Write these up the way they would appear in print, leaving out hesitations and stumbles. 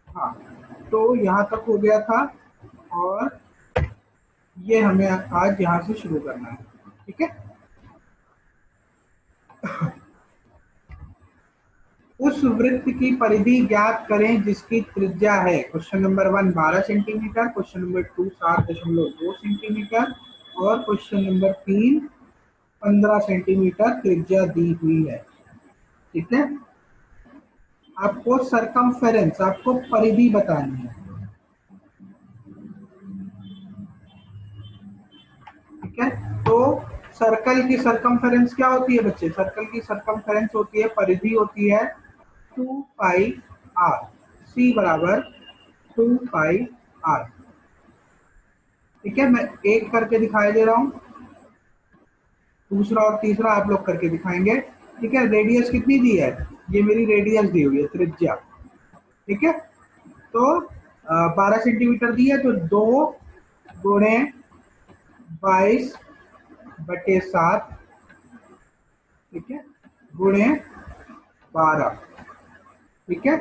हाँ, तो यहाँ तक हो गया था और ये हमें आज यहाँ से शुरू करना है। ठीक है, उस वृत्त की परिधि ज्ञात करें जिसकी त्रिज्या है। Question number 1 12 centimetre, question number 2 7.2 centimetre और क्वेश्चन नंबर 3 15 सेंटीमीटर त्रिज्या दी हुई है। ठीक है, आपको सरकमफेरेंस, आपको परिधि बतानी है। ठीक है, तो सर्कल की सरकमफेरेंस क्या होती है बच्चे? सर्कल की सरकमफेरेंस होती है, परिधि होती है 2 पाई आर। सी बराबर 2 पाई आर। ठीक है, मैं एक करके दिखाई दे रहा हूं, दूसरा और तीसरा आप लोग करके दिखाएंगे। ठीक है, रेडियस कितनी दी है? ये मेरी रेडियस दी हुई है, त्रिज्या। ठीक है, तो 12 सेंटीमीटर दी है, तो 2 गुणे 22/7, ठीक है, गुणे 12। ठीक है,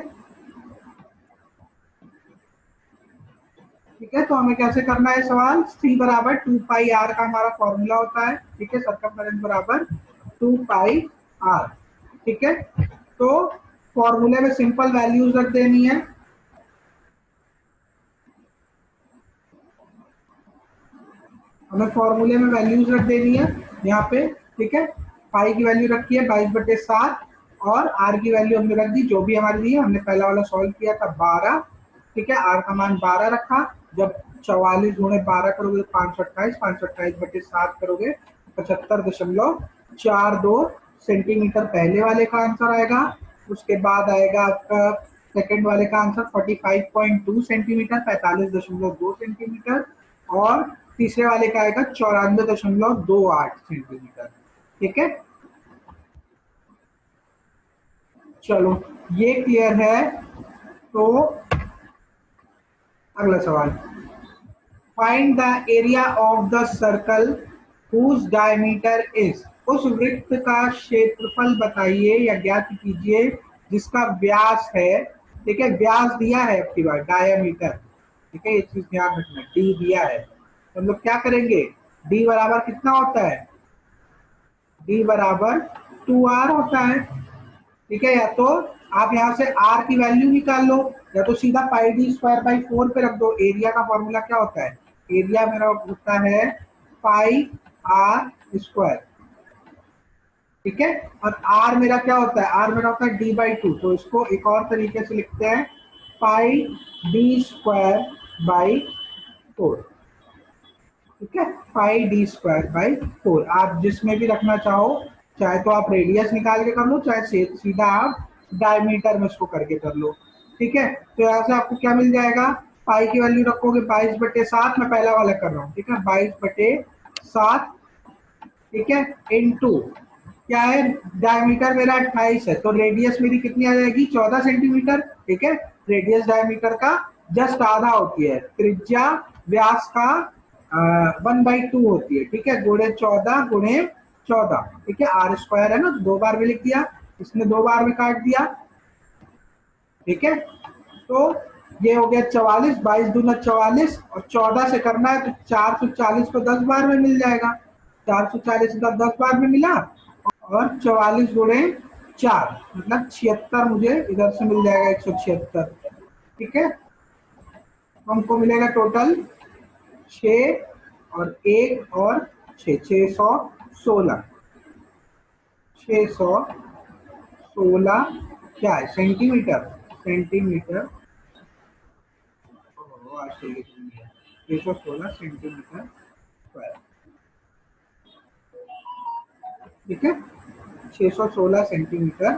ठीक है, तो हमें कैसे करना है सवाल? सी बराबर 2 पाई आर का हमारा फॉर्मूला होता है। ठीक है, सरकमफेरेंस बराबर 2 पाई आर। ठीक है, तो फॉर्मूले में सिंपल वैल्यूज रख देनी है। हमें फॉर्मूले में वैल्यूज रख देनी है यहाँ पे। ठीक है, पाई की वैल्यू रखी है 22/7 और आर की वैल्यू हमने रख दी जो भी हमारे लिए, हमने पहला वाला सॉल्व किया था 12। ठीक है, आर का मान 12 रखा। जब 44 गुणे 12 करोगे तो 528, 528/7 करोगे 75.42 सेंटीमीटर पहले वाले का आंसर आएगा। उसके बाद आएगा आपका सेकेंड वाले का आंसर 45.2 सेंटीमीटर, 45.2 सेंटीमीटर। और तीसरे वाले का आएगा 94.28 सेंटीमीटर। ठीक है, चलो ये क्लियर है। तो अगला सवाल, find the area of the circle whose diameter is. उस वृत्त का क्षेत्रफल बताइए या ज्ञात कीजिए जिसका व्यास है। ठीक है, व्यास दिया है आपकी बार, डायमीटर। ठीक है, ये चीज ध्यान रखना, डी दिया है तो हम लोग क्या करेंगे? डी बराबर कितना होता है? डी बराबर 2r होता है। ठीक है, या तो आप यहाँ से r की वैल्यू निकाल लो या तो सीधा पाई डी स्क्वायर बाई 4 पे रख दो। एरिया का फॉर्मूला क्या होता है? एरिया मेरा होता है पाई आर स्क्वायर। ठीक है, और r मेरा क्या होता है? r मेरा होता है d/2। तो इसको एक और तरीके से लिखते हैं, पाई डी स्क्वायर बाई 4। ठीक है, 5d² बाई 4। आप जिसमें भी रखना चाहो, चाहे तो आप रेडियस निकाल के कर लो, चाहे सीधा आप डायमीटर में इसको करके कर लो। ठीक है, तो यहाँ से आपको क्या मिल जाएगा? पाई की वैल्यू रखोगे 22/7, मैं पहला वाला कर रहा हूँ। ठीक है, 22/7। ठीक है, इनटू क्या है? डायमीटर मेरा 28 है, तो रेडियस मेरी कितनी आ जाएगी? 14 सेंटीमीटर। ठीक है, रेडियस डायमीटर का जस्ट आधा होती है, त्रिज्या व्यास का 1/2 होती है। ठीक है, गुणे 14 गुणे 14। ठीक है, आर स्क्वायर है ना, तो 2 बार में लिख दिया, इसने 2 बार में काट दिया। ठीक है, तो ये हो गया 44, 22 दूना 44 और 14 से करना है तो 440 को 10 बार में मिल जाएगा। 440 का 10 बार में मिला और 44 गुणे 4 मतलब 76 मुझे इधर से मिल जाएगा, 176। ठीक है, तो हमको मिलेगा टोटल 6 और 1 और 6, 616। 616 क्या है? सेंटीमीटर। Centimetre 616 centimetre square. ठीक है, 616 सेंटीमीटर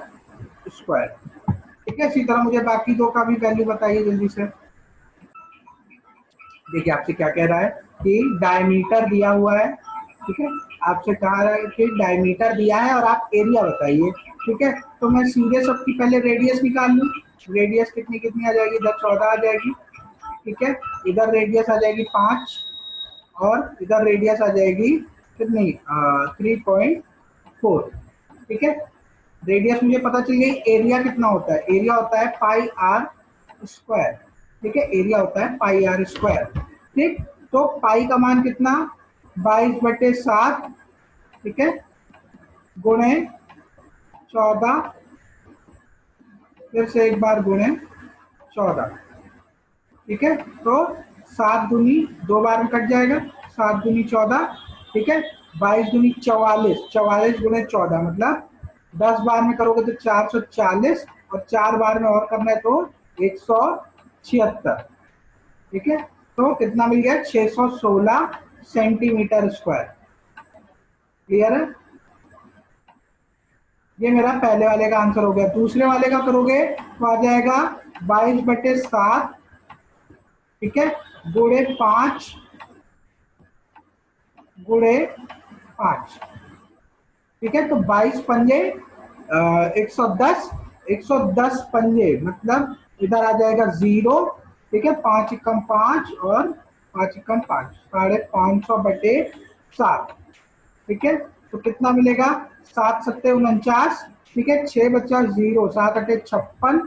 स्क्वायर। ठीक है, इसी तरह मुझे बाकी दो का भी वैल्यू बताइए जल्दी से। देखिए आपसे क्या कह रहा है कि डायमीटर दिया हुआ है। ठीक है, आपसे कहा रहा है कि डायमीटर दिया है और आप एरिया बताइए। ठीक है, तो मैं सीधे सबकी पहले रेडियस निकाल लूँ। रेडियस कितनी कितनी आ जाएगी? इधर 14 आ जाएगी। ठीक है, इधर रेडियस आ जाएगी 5 और इधर रेडियस आ जाएगी कितनी? 3.4। ठीक है, रेडियस मुझे पता चल गई। एरिया कितना होता है? एरिया होता है पाई आर स्क्वायर। ठीक है, एरिया होता है पाई आर स्क्वायर। ठीक, तो पाई का मान कितना, 22/7, ठीक है, गुणे 14, फिर से एक बार गुणे 14। ठीक है, तो 7 दूनी 2 बार में कट जाएगा, 7 दूनी 14। ठीक है, 22 दूनी 44, 44 गुणे 14 मतलब 10 बार में करोगे तो 440, और 4 बार में और करना है तो 176। ठीक है, तो कितना मिल गया, 616 सेंटीमीटर स्क्वायर। क्लियर है, ये मेरा पहले वाले का आंसर हो गया। दूसरे वाले का करोगे तो आ जाएगा 22/7, ठीक है, गुणे 5 गुणे 5। ठीक है, तो 22 पंजे 110, 110 पंजे मतलब इधर आ जाएगा 0। ठीक है, 5 एकम 5 और 5 एकम 5, 550/7। ठीक है, तो कितना मिलेगा, 7×7 = 49। ठीक है, 6 बचा 0, 7×8 = 56,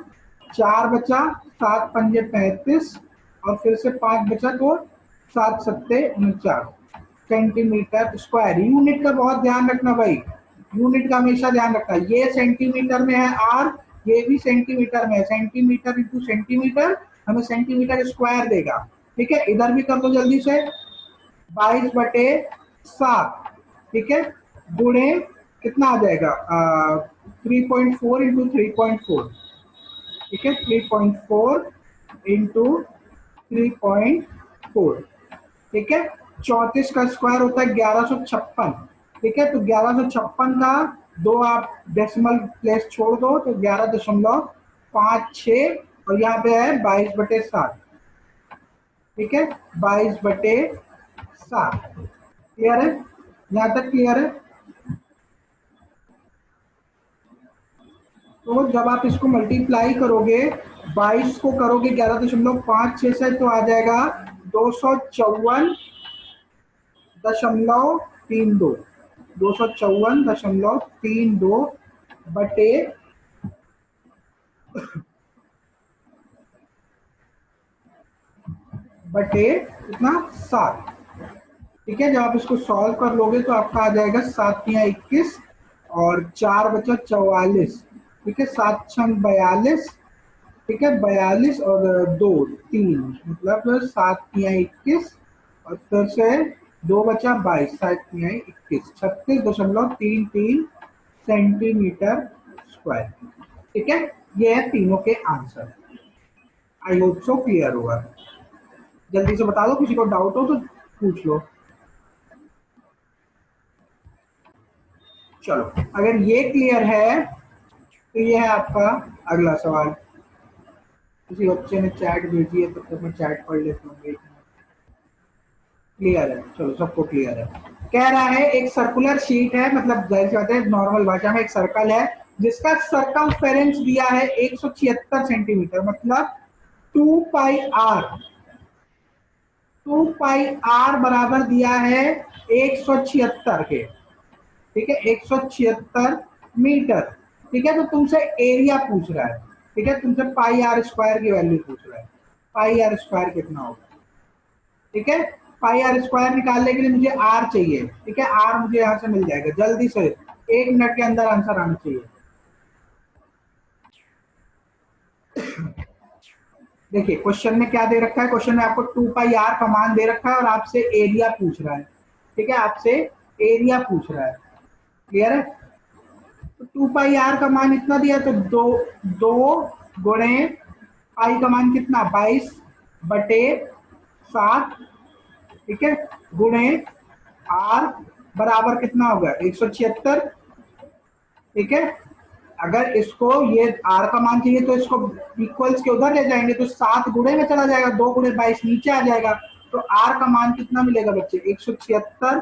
4 बचा, 7×5 = 35, और फिर से 5 बचा तो 7×7 = 49 सेंटीमीटर स्क्वायर। यूनिट का बहुत ध्यान रखना भाई, यूनिट का हमेशा ध्यान रखना। ये सेंटीमीटर में है आर, ये भी सेंटीमीटर में है, सेंटीमीटर इंटू सेंटीमीटर हमें सेंटीमीटर स्क्वायर देगा। ठीक है, इधर भी कर दो जल्दी से, 22/7, ठीक है, गुणे कितना आ जाएगा, 3.4 × 3.4। ठीक है, 3.4 × 3.4। ठीक है, 34 का स्क्वायर होता है 1156। ठीक है, तो 1156 का 2 आप डेसिमल प्लेस छोड़ दो तो 11.56, और यहाँ पे है 22/7। ठीक है, 22/7। क्लियर है, यहाँ तक क्लियर है। तो जब आप इसको मल्टीप्लाई करोगे, 22 को करोगे 11.56 से, तो आ जाएगा 254.32, 254.32 बटे बटे इतना 7। ठीक है, जब आप इसको सॉल्व कर लोगे तो आपका आ जाएगा 7×3 = 21, और 4 बचा 44। ठीक है, 7×6 = 42। ठीक है, 42 और 2 3 मतलब 7×3 = 21, और फिर से 2 बचा 22, 7×3 = 21, 36.33 सेंटीमीटर स्क्वायर। ठीक है, ये है तीनों के answer. I hope so clear हुआ। जल्दी से बता दो, किसी को डाउट हो तो पूछ लो। चलो, अगर ये क्लियर है तो ये है आपका अगला सवाल। किसी बच्चे ने चैट भेजी है तो मैं चैट पढ़ लेता हूँ। क्लियर है, चलो सबको क्लियर है। कह रहा है एक सर्कुलर शीट है, मतलब जाहिर सी बात है नॉर्मल भाषा में एक सर्कल है जिसका सर्कमफेरेंस दिया है 176 सेंटीमीटर, मतलब 2πr। 2πr बराबर दिया है 176 के। ठीक है, 176 मीटर। ठीक है, तो तुमसे एरिया पूछ रहा है। ठीक है, तुमसे πr² की वैल्यू पूछ रहा है, πr² कितना होगा। ठीक है, πr² निकालने के लिए मुझे r चाहिए। ठीक है, r मुझे यहां से मिल जाएगा, जल्दी से 1 मिनट के अंदर आंसर आना चाहिए। देखिए क्वेश्चन में क्या दे रखा है, क्वेश्चन में आपको 2πr का मान दे रखा है और आपसे एरिया पूछ रहा है। ठीक है, आपसे एरिया पूछ रहा है। क्लियर है, तो 2πr का मान इतना दिया, तो 2 गुणे पाई का मान कितना, 22/7। ठीक है, गुणे आर बराबर कितना होगा, 176। ठीक है, अगर इसको ये आर का मान चाहिए तो इसको इक्वल्स के उधर ले जाएंगे तो 7 गुणे में चला जाएगा, 2 गुणे 22 नीचे आ जाएगा। तो आर का मान कितना मिलेगा बच्चे, 176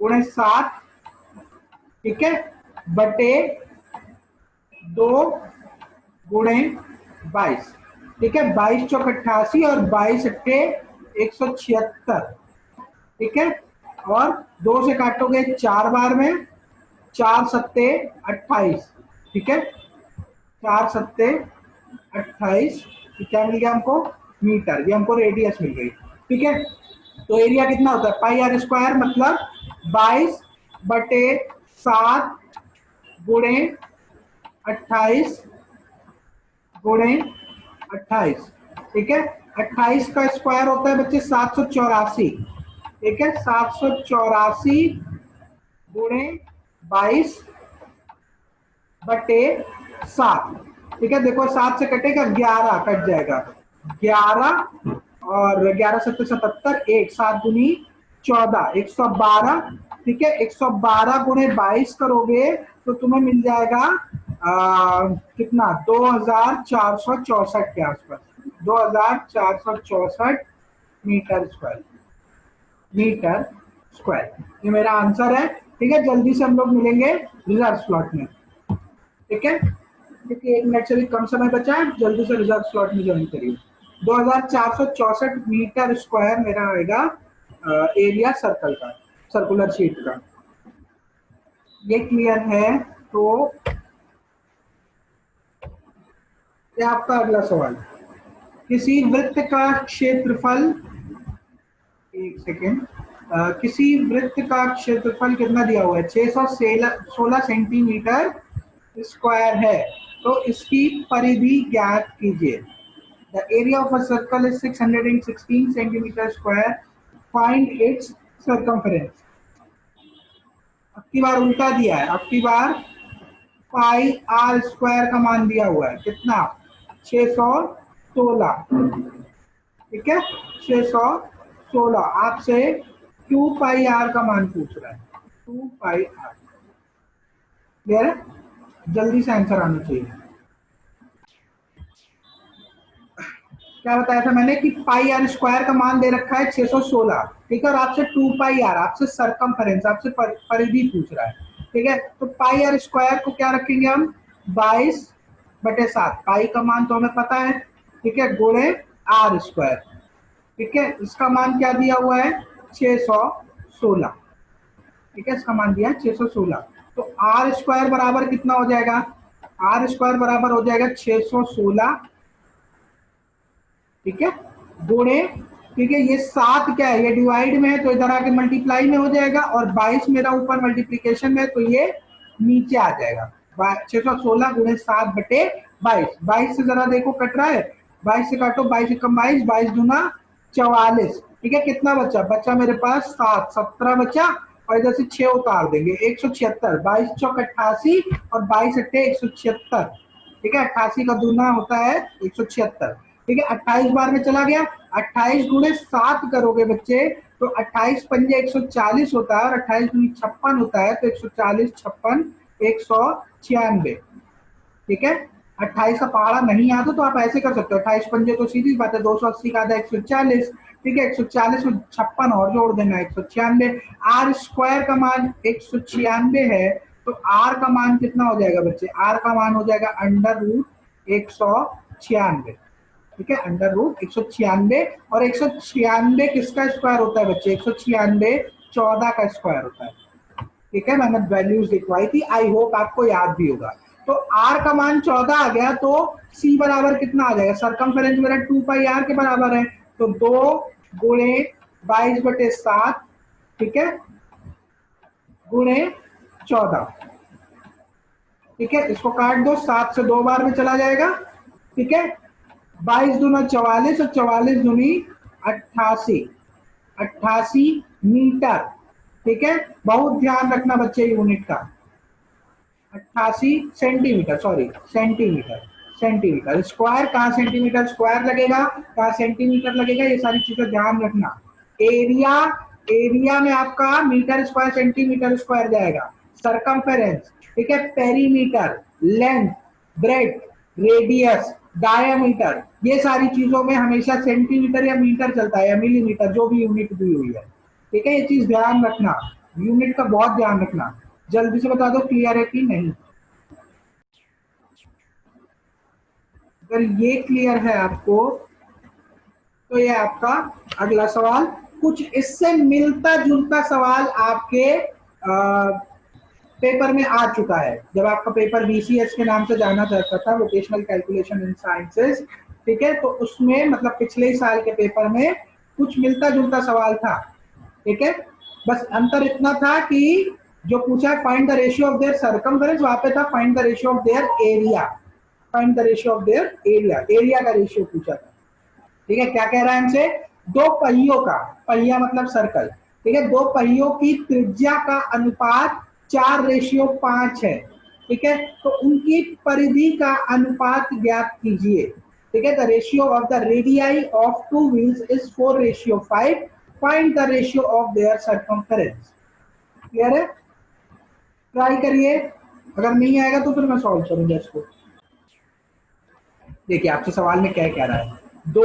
गुणे 7। ठीक है, बटे 2 गुणे 22। ठीक है, 22×4 = 88 और 22×8 = 176। ठीक है, और 2 से काटोगे 4 बार में, 4×7 = 28। ठीक है, 4×7 = 28, कि क्या मिल गया हमको, मीटर, ये हमको रेडियस मिल गई। ठीक है, तो एरिया कितना होता है, पाई आर स्क्वायर मतलब 22/7 गुणे 28 गुणे 28। ठीक है, 28 का स्क्वायर होता है बच्चे 784। ठीक है, 784 गुणे 22/7। ठीक है, देखो 7 से कटेगा 11, कट जाएगा 11, और 11 7 77, 1 7 दूनी 14, 112। ठीक है, 112 गुणे 22 करोगे तो तुम्हें मिल जाएगा कितना, 2464 के आसपास, 2464 मीटर स्क्वायर, मीटर स्क्वायर, ये मेरा आंसर है। ठीक है, जल्दी से हम लोग मिलेंगे रिजर्व स्लॉट में। ठीक है, क्योंकि 1 मिनट से भी कम समय बचा है, जल्दी से रिजर्व स्लॉट में ज्वाइन करिए। 2464 मीटर स्क्वायर मेरा आएगा एरिया सर्कल का, सर्कुलर शीट का। ये क्लियर है? तो ये आपका अगला सवाल, किसी वृत्त का क्षेत्रफल, एक सेकेंड, किसी वृत्त का क्षेत्रफल कितना दिया हुआ है, 616 सेंटीमीटर स्क्वायर है, तो इसकी परिधि ज्ञात कीजिए। The area of a circle is 616 centimetre square, find its circumference. अब की बार उल्टा दिया है, अब की बार पाई आर स्क्वायर का मान दिया हुआ है, कितना, 616। ठीक है, 616 आपसे 2 पाई आर का मान पूछ रहा है, 2 पाई आर। क्लियर है? जल्दी से आंसर आना चाहिए। क्या बताया था मैंने कि पाई आर स्क्वायर का मान दे रखा है 616। ठीक है, और आपसे 2 पाई आर, आपसे सरकमफेरेंस, आपसे परिधि पूछ रहा है। ठीक है, तो पाई आर स्क्वायर को क्या रखेंगे हम, 22/7, पाई का मान तो हमें पता है। ठीक है, गुणे आर स्क्वायर। ठीक है, इसका मान क्या दिया हुआ है, 616। ठीक है, इसका मान दिया है 616, तो आर स्क्वायर बराबर कितना हो जाएगा, आर स्क्वायर बराबर हो जाएगा 616। ठीक है, गुणे, ठीक है, ये 7 क्या है, ये डिवाइड में है तो इधर आके मल्टीप्लाई में हो जाएगा, और 22 मेरा ऊपर मल्टीप्लीकेशन में, तो ये नीचे आ जाएगा। 616 गुणे 7/22, 22 से जरा देखो कट रहा है, 22 से काटो, 22 एकम 22, 22 दूना 44। ठीक है, कितना बचा, बचा मेरे पास 7, 17 बचा, और इधर से 6 उतार देंगे, 176, 22 चौक 88, और 22 अट्ठे 176। ठीक है, 88 का दूना होता है 176। ठीक है, 28 बार में चला गया, 28 गुणे 7 करोगे बच्चे तो 28 पंजे 140 होता है, और 28 गुणे 56 होता है, तो 140 56 196। ठीक है, 28 का पहाड़ा नहीं आता तो आप ऐसे कर सकते हो, 28 पंजे तो सीधी बात है, 280 का आधा 140। ठीक है, 140 में 56 और जोड़ देना, 196। आर स्क्वायर का मान 196 है, तो आर का मान कितना हो जाएगा बच्चे, आर का मान हो जाएगा √196। ठीक है, √196, और 196 किसका स्क्वायर होता है बच्चे, 196 14 का स्क्वायर होता है। ठीक है, मैंने वैल्यूज लिखवाई थी, आई होप आपको याद भी होगा। तो आर का मान 14 आ गया, तो सी बराबर कितना आ जाएगा, सरकमफेरेंस मेरा 2 पाई आर के बराबर है, तो 2 गुणे 22/7, ठीक है, गुणे 14। ठीक है, इसको काट दो, 7 से 2 बार में चला जाएगा। ठीक है, 22 दूना 44, और 44 दूनी 88, 88 मीटर। ठीक है, बहुत ध्यान रखना बच्चे यूनिट का, 88 centimetre, sorry centimetre, centimetre square, कहाँ सेंटीमीटर स्क्वायर लगेगा, कहाँ सेंटीमीटर लगेगा, ये सारी चीजें ध्यान रखना। एरिया, एरिया में आपका मीटर स्क्वायर सेंटीमीटर स्क्वायर जाएगा, सरकमफेरेंस, ठीक है, perimeter, length, breadth, radius, diameter, ये सारी चीजों में हमेशा सेंटीमीटर या मीटर चलता है, या मिलीमीटर, जो भी यूनिट दी हुई है। ठीक है, ये चीज ध्यान रखना, यूनिट का बहुत ध्यान रखना। जल्दी से बता दो क्लियर है कि नहीं। अगर ये क्लियर है आपको, तो ये आपका अगला सवाल, कुछ इससे मिलता जुलता सवाल आपके पेपर में आ चुका है, जब आपका पेपर VCS के नाम से जाना जाता था, वोकेशनल कैलकुलेशन इन साइंसेस। ठीक है, तो उसमें मतलब पिछले ही साल के पेपर में कुछ मिलता जुलता सवाल था। ठीक है, बस अंतर इतना था कि जो पूछा है find the ratio of their circumference, वहां पे था find the ratio of their area, find the ratio of their area, area का रेशियो पूछा था। ठीक है, क्या कह रहा है हमसे, दो पहियों का, पहिया मतलब सर्कल, ठीक है, दो पहियों की त्रिज्या का अनुपात 4:5 है। ठीक है, तो उनकी परिधि का अनुपात ज्ञात कीजिए। ठीक है, the ratio of the radii of two wheels is 4:5, find the ratio of their circumference. Clear है, ट्राई करिए, अगर नहीं आएगा तो फिर मैं सॉल्व करूंगा इसको। देखिए आपसे सवाल में क्या कह रहा है, दो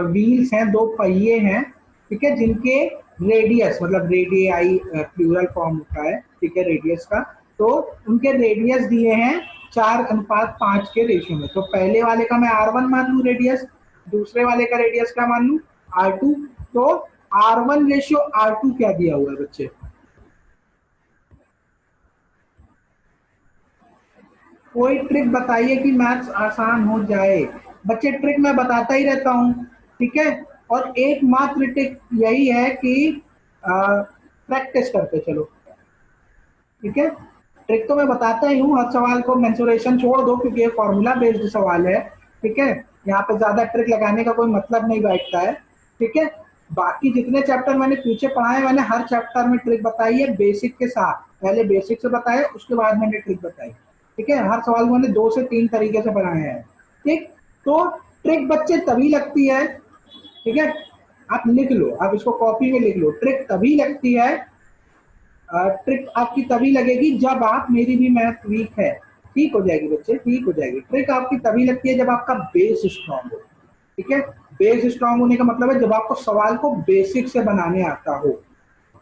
व्हील्स हैं, दो पहिए हैं, ठीक है, जिनके रेडियस मतलब रेडियाई प्लूरल फॉर्म होता है, ठीक है, रेडियस का, तो उनके रेडियस दिए हैं 4:5 के रेशियो में। तो पहले वाले का मैं R1 मान लू रेडियस, दूसरे वाले का रेडियस क्या मान लू, R2। तो R1 रेशियो R2 क्या दिया हुआ है बच्चे, कोई ट्रिक बताइए कि मैथ्स आसान हो जाए। बच्चे ट्रिक मैं बताता ही रहता हूँ, ठीक है, और एकमात्र ट्रिक यही है कि प्रैक्टिस करते चलो। ठीक है, ट्रिक तो मैं बताता ही हूँ, हर सवाल को मेंसुरेशन छोड़ दो क्योंकि ये फॉर्मूला बेस्ड सवाल है। ठीक है, यहाँ पे ज्यादा ट्रिक लगाने का कोई मतलब नहीं बैठता है। ठीक है, बाकी जितने चैप्टर मैंने पीछे पढ़ाए मैंने हर चैप्टर में ट्रिक बताई है बेसिक के साथ, पहले बेसिक से बताए उसके बाद मैंने ट्रिक बताई। ठीक है, हर सवाल को मैंने 2 से 3 तरीके से बनाए हैं। ठीक, तो ट्रिक बच्चे तभी लगती है, ठीक है, आप लिख लो, आप इसको कॉपी में लिख लो, ट्रिक तभी लगती है, ट्रिक आपकी तभी लगेगी जब आप, मेरी भी मैथ वीक है, ठीक हो जाएगी बच्चे, ठीक हो जाएगी, ट्रिक आपकी तभी लगती है जब आपका बेस स्ट्रांग हो। ठीक है, बेस स्ट्रांग होने का मतलब है जब आपको सवाल को बेसिक से बनाने आता हो।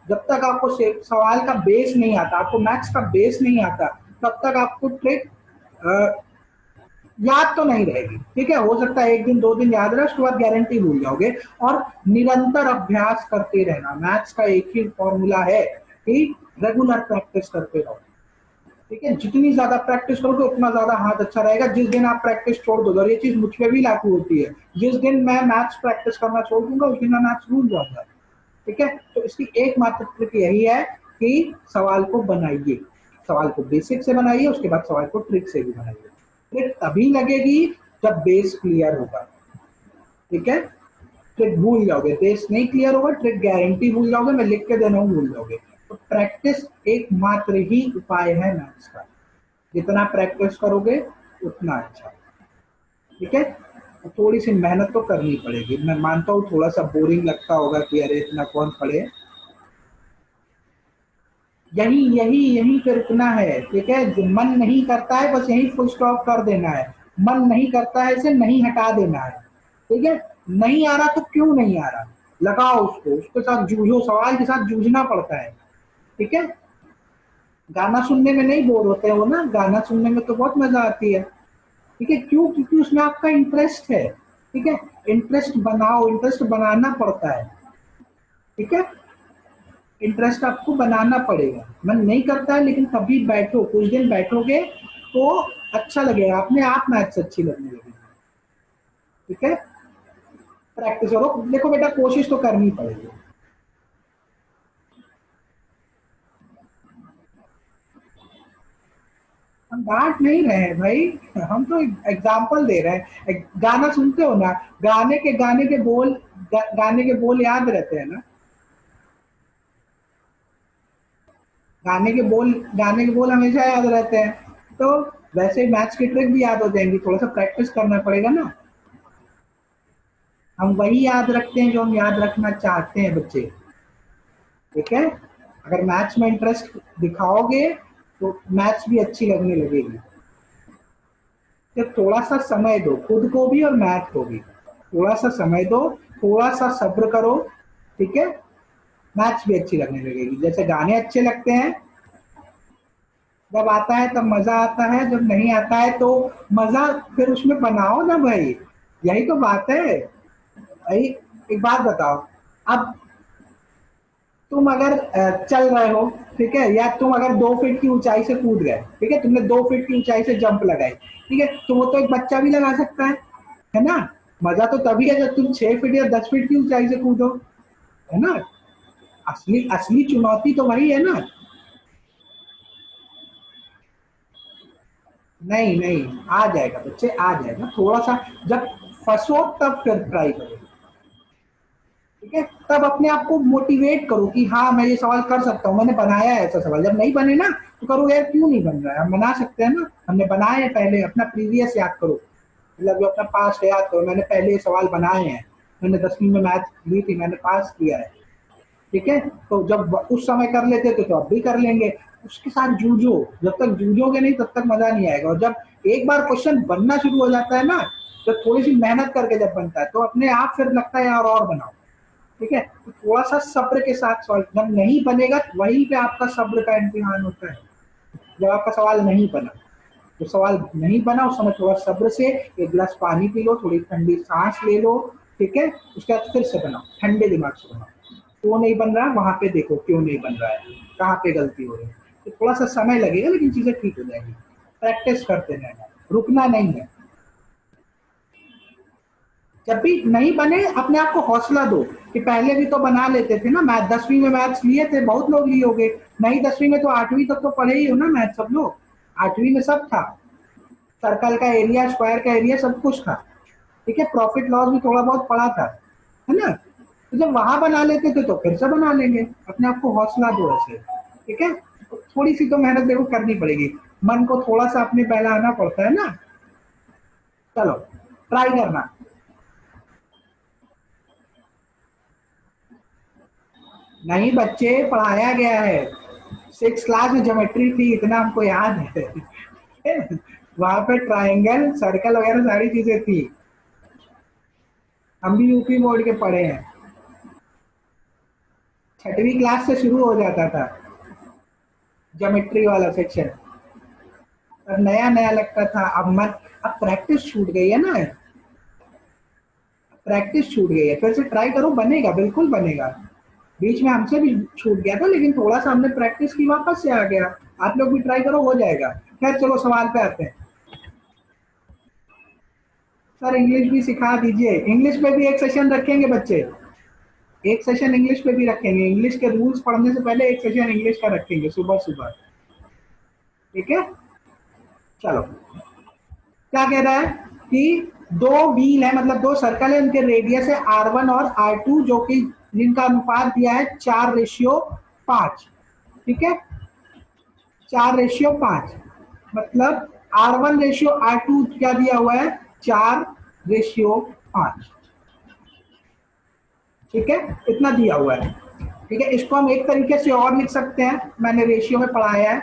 जब तक आपको सवाल का बेस नहीं आता, आपको मैथ्स का बेस नहीं आता, तब तक आपको ट्रिक याद तो नहीं रहेगी। ठीक है, हो सकता है 1 दिन 2 दिन याद रहे, उसके बाद गारंटी भूल जाओगे। और निरंतर अभ्यास करते रहना, मैथ्स का एक ही फॉर्मूला है कि रेगुलर प्रैक्टिस करते रहो। ठीक है, जितनी ज्यादा प्रैक्टिस करोगे उतना ज्यादा हाथ अच्छा रहेगा। जिस दिन आप प्रैक्टिस छोड़ दोगे, और ये चीज मुझ पे भी लागू होती है, जिस दिन मैं मैथ्स प्रैक्टिस करना छोड़ दूंगा उस दिन मैं मैथ्स भूल जाऊंगा। ठीक है, तो इसकी एकमात्र ट्रिक यही है कि सवाल को बनाइए, सवाल को बेसिक से बनाइए, उसके बाद सवाल को ट्रिक से भी बनाइए। ट्रिक तभी लगेगी जब बेस क्लियर होगा। ठीक है, ट्रिक भूल जाओगे, बेस नहीं क्लियर होगा, ट्रिक गारंटी भूल जाओगे, मैं लिख के दे रहा हूँ भूल जाओगे। तो प्रैक्टिस एकमात्र ही उपाय है मैथ्स का, जितना प्रैक्टिस करोगे उतना अच्छा। ठीक है, तो थोड़ी सी मेहनत तो करनी पड़ेगी, मैं मानता हूँ थोड़ा सा बोरिंग लगता होगा कि अरे इतना कौन पढ़े, यही यही यही फिर इतना है। ठीक है, जो मन नहीं करता है बस यही फुल स्टॉप कर देना है, मन नहीं करता है इसे नहीं हटा देना है। ठीक है, नहीं आ रहा तो क्यों नहीं आ रहा, लगाओ उसको, उसके साथ जूझो, सवाल के साथ जूझना पड़ता है। ठीक है, गाना सुनने में नहीं बोर होते हो ना, गाना सुनने में तो बहुत मजा आती है। ठीक है, क्यों, क्योंकि उसमें आपका इंटरेस्ट है। ठीक है, इंटरेस्ट बनाओ, इंटरेस्ट बनाना पड़ता है। ठीक है, इंटरेस्ट आपको बनाना पड़ेगा, मन नहीं करता है लेकिन कभी बैठो, कुछ दिन बैठोगे तो अच्छा लगेगा, अपने आप मैथ्स अच्छी लगने लगेगी। ठीक है, प्रैक्टिस करो, देखो बेटा कोशिश तो करनी पड़ेगी। हम डांट नहीं रहे हैं भाई, हम तो एग्जाम्पल दे रहे हैं। गाना सुनते हो ना, गाने के बोल, गाने के बोल याद रहते हैं ना, गाने के बोल हमेशा याद रहते हैं। तो वैसे ही मैथ्स की ट्रिक भी याद हो जाएंगी, थोड़ा सा प्रैक्टिस करना पड़ेगा ना। हम वही याद रखते हैं जो हम याद रखना चाहते हैं बच्चे। ठीक है, अगर मैथ्स में इंटरेस्ट दिखाओगे तो मैथ्स भी अच्छी लगने लगेगी। तो थोड़ा सा समय दो खुद को भी और मैथ को भी, थोड़ा सा समय दो, थोड़ा सा सब्र करो। ठीक है, मैथ्स भी अच्छी लगने लगेगी। जैसे गाने अच्छे लगते हैं, जब आता है तब मजा आता है, जब नहीं आता है तो मजा फिर उसमें बनाओ ना भाई, यही तो बात है भाई। एक बात बताओ, अब तुम अगर चल रहे हो, ठीक है, या तुम अगर 2 फीट की ऊंचाई से कूद गए, ठीक है, तुमने 2 फीट की ऊंचाई से जंप लगाई, ठीक है, तो वो तो एक बच्चा भी लगा सकता है। है ना। मजा तो तभी है जब तुम 6 फीट या 10 फीट की ऊंचाई से कूदो, है ना। असली असली चुनौती तो वही है ना। नहीं नहीं, आ जाएगा बच्चे, आ जाएगा थोड़ा सा। जब फंसो तब फिर ट्राई करो, ठीक है। तब अपने आप को मोटिवेट करो कि हाँ मैं ये सवाल कर सकता हूँ, मैंने बनाया है ऐसा सवाल। जब नहीं बने ना तो करो यार क्यों नहीं बन रहा है, हम बना सकते हैं ना, हमने बनाए हैं पहले। अपना प्रीवियस याद करो, मतलब जो अपना पास्ट याद करो, मैंने पहले ये सवाल बनाए हैं, मैंने 10वीं में मैथ ली थी, मैंने पास किया है, ठीक है। तो जब उस समय कर लेते थे तो अब भी कर लेंगे। उसके साथ जूझो, जब तक जूझोगे नहीं तब तक मजा नहीं आएगा। और जब एक बार क्वेश्चन बनना शुरू हो जाता है ना, जब थोड़ी सी मेहनत करके जब बनता है तो अपने आप फिर लगता है यार और बनाओ, ठीक है। तो थोड़ा सा सब्र के साथ सवाल, जब नहीं बनेगा वहीं पे आपका सब्र का इम्तिहान होता है। जब आपका सवाल नहीं बना, जो सवाल नहीं बना उस समय थोड़ा सब्र से एक गिलास पानी पी लो, थोड़ी ठंडी सांस ले लो, ठीक है। उसके बाद फिर से बनाओ, ठंडे दिमाग से बनाओ। क्यों नहीं बन रहा है वहां पे देखो, क्यों नहीं बन रहा है, कहाँ पे गलती हो रही है। तो थोड़ा सा समय लगेगा लेकिन चीजें ठीक हो जाएगी। प्रैक्टिस करते रहना, रुकना नहीं है। जब भी नहीं बने अपने आप को हौसला दो कि पहले भी तो बना लेते थे ना, मैथ 10वीं में मैथ्स लिए थे, बहुत लोग लिए होंगे। नहीं 10वीं में तो 8वीं तक तो पढ़े ही हो ना मैथ सब लोग, 8वीं में सब था। सर्कल का एरिया, स्क्वायर का एरिया, सब कुछ था, ठीक है। प्रॉफिट लॉस भी थोड़ा बहुत पढ़ा था, है ना। तो जब वहां बना लेते थे तो फिर से बना लेंगे। अपने आप को हौसला दो ऐसे, ठीक है। तो थोड़ी सी तो मेहनत देखो करनी पड़ेगी, मन को थोड़ा सा अपने बहलाना पड़ता है ना। चलो ट्राई करना। नहीं बच्चे, पढ़ाया गया है। 6 क्लास में ज्योमेट्री थी, इतना हमको याद है। वहां पे ट्रायंगल सर्कल वगैरह सारी चीजें थी। हम भी यूपी बोर्ड के पढ़े हैं। 6वीं क्लास से शुरू हो जाता था ज्योमेट्री वाला सेक्शन, और नया नया लगता था। अब मन, अब प्रैक्टिस छूट गई है ना, प्रैक्टिस छूट गई है। फिर से ट्राई करो, बनेगा, बिल्कुल बनेगा। बीच में हमसे भी छूट गया था लेकिन थोड़ा सा हमने प्रैक्टिस की, वापस से आ गया। आप लोग भी ट्राई करो, हो जाएगा। खैर चलो सवाल पे आते हैं। सर इंग्लिश भी सिखा दीजिए, इंग्लिश में भी एक सेशन रखेंगे बच्चे, एक सेशन इंग्लिश पे भी रखेंगे। इंग्लिश के रूल्स पढ़ने से पहले एक सेशन इंग्लिश का रखेंगे सुबह सुबह, ठीक है। चलो, क्या कह रहा है कि दो व्हील है, मतलब दो सर्कल है, उनके रेडियस है R1 और R2, जो कि जिनका अनुपात दिया है 4:5, ठीक है। 4:5, मतलब R1:R2 क्या दिया हुआ है, 4:5, ठीक है। इतना दिया हुआ है, ठीक है। इसको हम एक तरीके से और लिख सकते हैं, मैंने रेशियो में पढ़ाया है।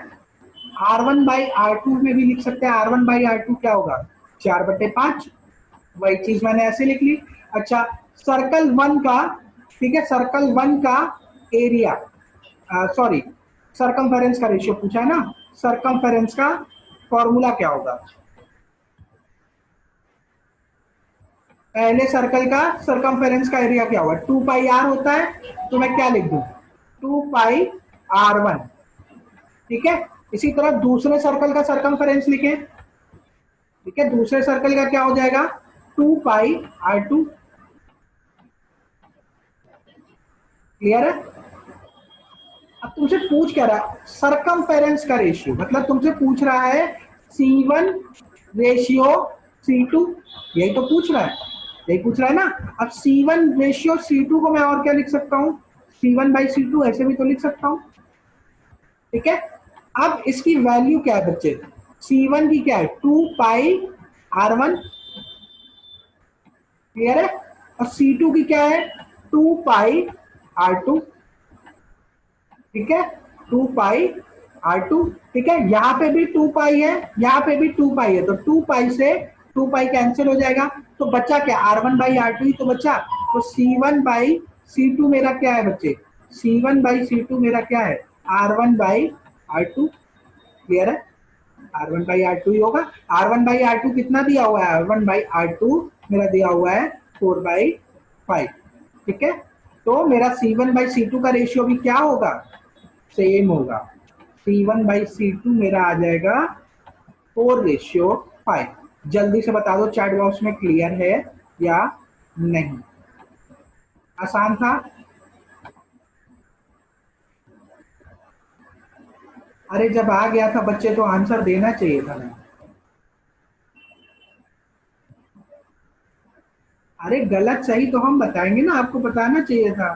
R1/R2 में भी लिख सकते हैं। R1/R2 क्या होगा, 4/5, वही चीज मैंने ऐसे लिख ली। अच्छा, सर्कल वन का, ठीक है, सर्कल वन का एरिया, सॉरी, सरकमफेरेंस का रेशियो पूछा है ना, सरकमफेरेंस का फॉर्मूला क्या होगा। पहले सर्कल का सरकमफेरेंस का एरिया क्या होगा, 2πr होता है। तो मैं क्या लिख दूं, 2πr1, ठीक है। इसी तरह दूसरे सर्कल का सरकमफेरेंस लिखें, ठीक है। दूसरे सर्कल का क्या हो जाएगा, 2πr2, क्लियर है। अब तुमसे पूछ क्या रहा है, सरकमफेरेंस का रेशियो, मतलब तुमसे पूछ रहा है C1:C2, यही तो पूछ रहा है, यही पूछ रहा है ना। अब C1:C2 को मैं और क्या लिख सकता हूँ, C1/C2 ऐसे भी तो लिख सकता हूँ, ठीक है। अब इसकी वैल्यू क्या है बच्चे, C1 की क्या है, 2πr1, क्लियर है। और C2 की क्या है, 2πr2, ठीक है। 2πr2, ठीक है। यहाँ पे भी 2π है, यहाँ पे भी 2π है, तो 2π से 2π कैंसिल हो जाएगा। तो बच्चा क्या, R1/R2 ही तो बच्चा। तो C1/C2 मेरा क्या है बच्चे, C1/C2 मेरा क्या है, R1/R2, क्लियर है। R1/R2 ही होगा। R1/R2 कितना दिया हुआ है, R1/R2 मेरा दिया हुआ है 4/5, ठीक है। तो मेरा C1/C2 का रेशियो भी क्या होगा, सेम होगा। C1/C2 मेरा आ जाएगा 4:5, जल्दी से बता दो चैट बॉक्स में, क्लियर है या नहीं। आसान था। अरे जब आ गया था बच्चे तो आंसर देना चाहिए था ना। अरे गलत सही तो हम बताएंगे ना, आपको बताना चाहिए था।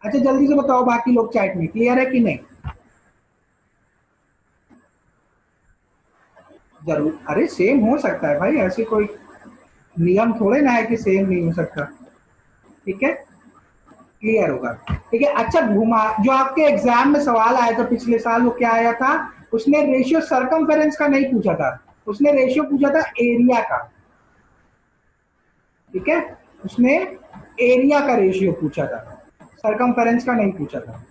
अच्छा जल्दी से बताओ बाकी लोग चैट में, क्लियर है कि नहीं। जरूर, अरे सेम हो सकता है भाई, ऐसे कोई नियम थोड़े ना है कि सेम नहीं हो सकता। ठीक है, क्लियर होगा। ठीक है, अच्छा घुमा, जो आपके एग्जाम में सवाल आया था पिछले साल वो क्या आया था, उसने रेशियो सरकमफेरेंस का नहीं पूछा था, उसने रेशियो पूछा था एरिया का। ठीक है, उसने एरिया का रेशियो पूछा था, सरकमफेरेंस का नहीं पूछा था।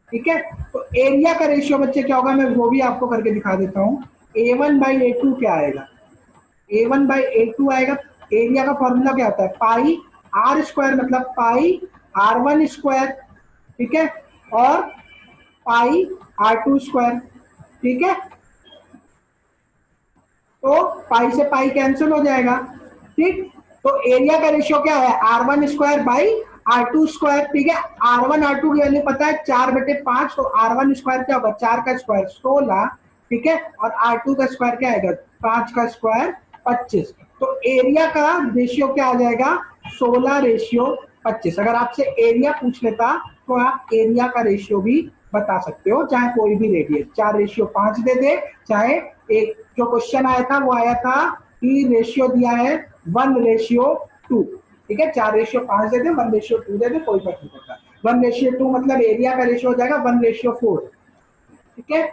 ठीक है, तो एरिया का रेशियो बच्चे क्या होगा, मैं वो भी आपको करके दिखा देता हूँ। A1/A2 क्या आएगा, A1/A2 आएगा। एरिया का फॉर्मूला क्या होता है, पाई आर स्क्वायर, मतलब पाई R1 स्क्वायर। ठीक है, और पाई R2 स्क्वायर। ठीक है, तो पाई से पाई कैंसिल हो जाएगा। ठीक, तो एरिया का रेशियो क्या है, R1 स्क्वायर/R2 स्क्वायर। ठीक है, R1 R2 की वैल्यू पता है 4/5, तो R1 स्क्वायर क्या होगा, 4 का स्क्वायर 16। ठीक है, और R2 का स्क्वायर क्या आएगा, 5 का स्क्वायर 25। तो एरिया का रेशियो क्या आ जाएगा, 16/25। अगर आपसे एरिया पूछ लेता तो आप एरिया का रेशियो भी बता सकते हो, चाहे कोई भी रेडियस, 4/5 दे दे, चाहे एक जो क्वेश्चन आया था वो आया था कि रेशियो दिया है 1/2। ठीक है, 4/5 दे दे, 1/2 दे दे, कोई फर्क नहीं पड़ता। 1/2 मतलब एरिया का रेशियो हो जाएगा 1/4। ठीक है,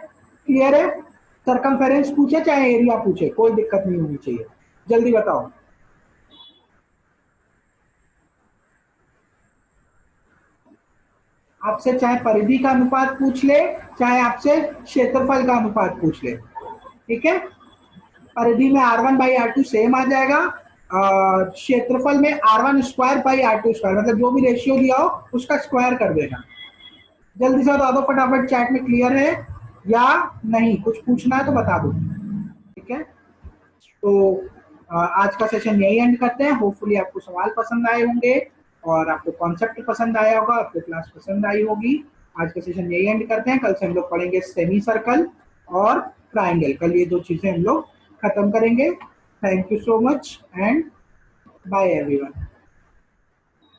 क्लियर है। सरकमफेरेंस पूछे चाहे एरिया पूछे, कोई दिक्कत नहीं होनी चाहिए। जल्दी बताओ। आपसे चाहे परिधि का अनुपात पूछ ले, चाहे आपसे क्षेत्रफल का अनुपात पूछ ले। ठीक है, परिधि में R1/R2 सेम आ जाएगा, क्षेत्रफल में R1 स्क्वायर/R2 स्क्वायर, मतलब जो भी रेशियो दिया हो उसका स्क्वायर कर देना। जल्दी से बता दो फटाफट, चैट में क्लियर है या नहीं, कुछ पूछना है तो बता दो। ठीक है, तो आज का सेशन यही एंड करते हैं। होपफुली आपको सवाल पसंद आए होंगे और आपको कॉन्सेप्ट पसंद आया होगा, आपको क्लास पसंद आई होगी। आज का सेशन यही एंड करते हैं, कल से हम लोग पढ़ेंगे सेमी सर्कल और ट्राइंगल, कल ये दो चीजें हम लोग खत्म करेंगे। Thank you so much and bye everyone.